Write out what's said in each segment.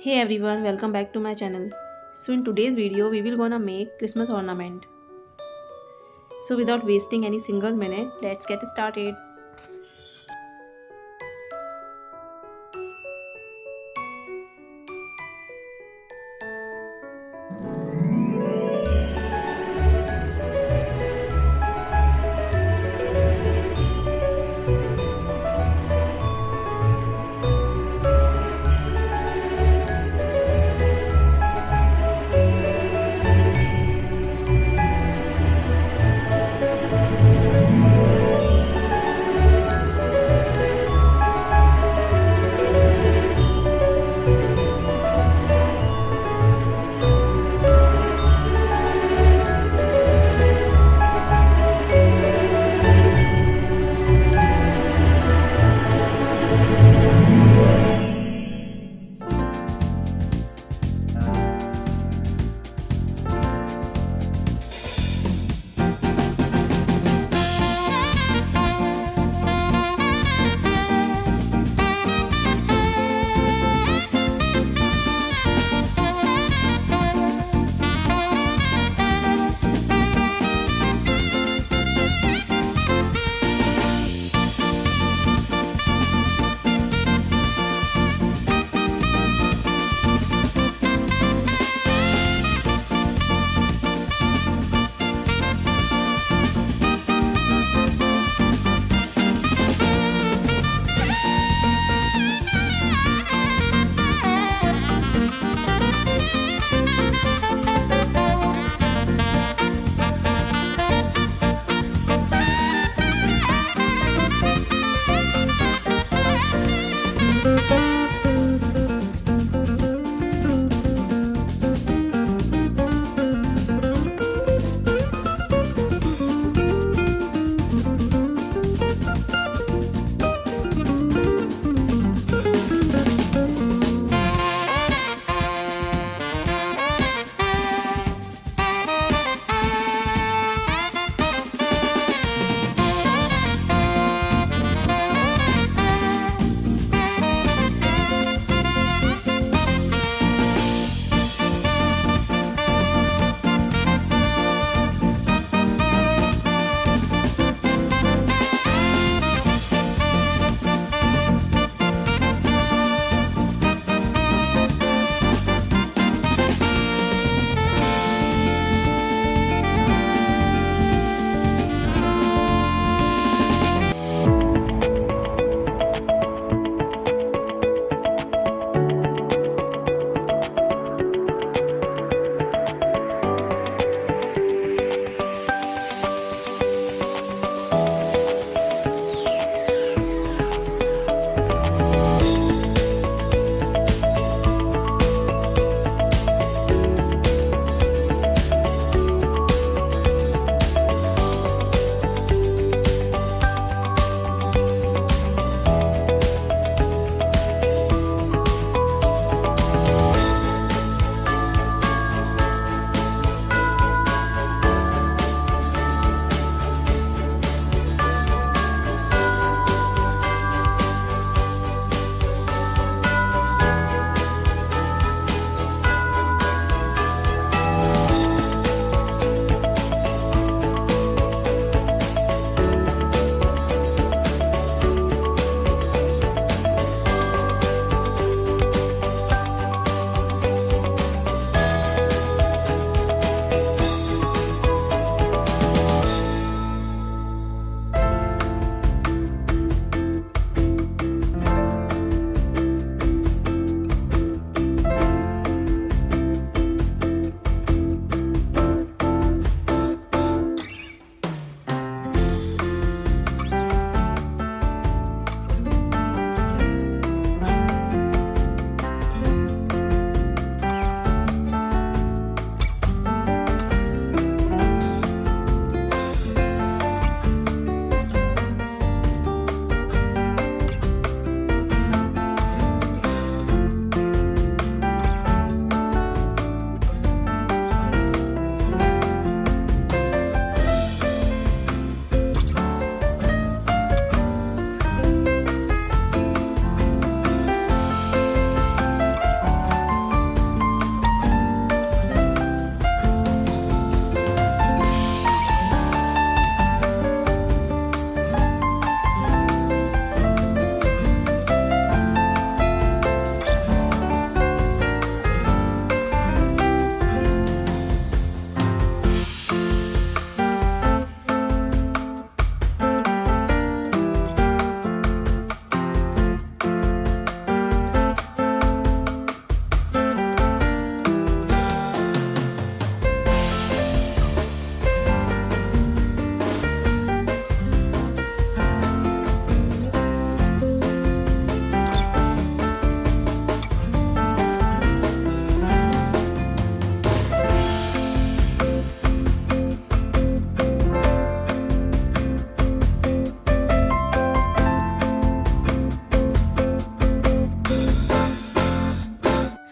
Hey everyone, welcome back to my channel. So in today's video we will gonna make Christmas ornament. So without wasting any single minute, let's get started.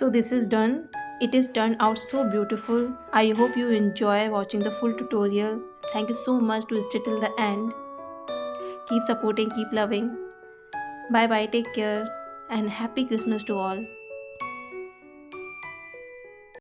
So this is done. It is turned out so beautiful. I hope you enjoy watching the full tutorial. Thank you so much to stay till the end. Keep supporting, keep loving. Bye bye, take care, and happy Christmas to all.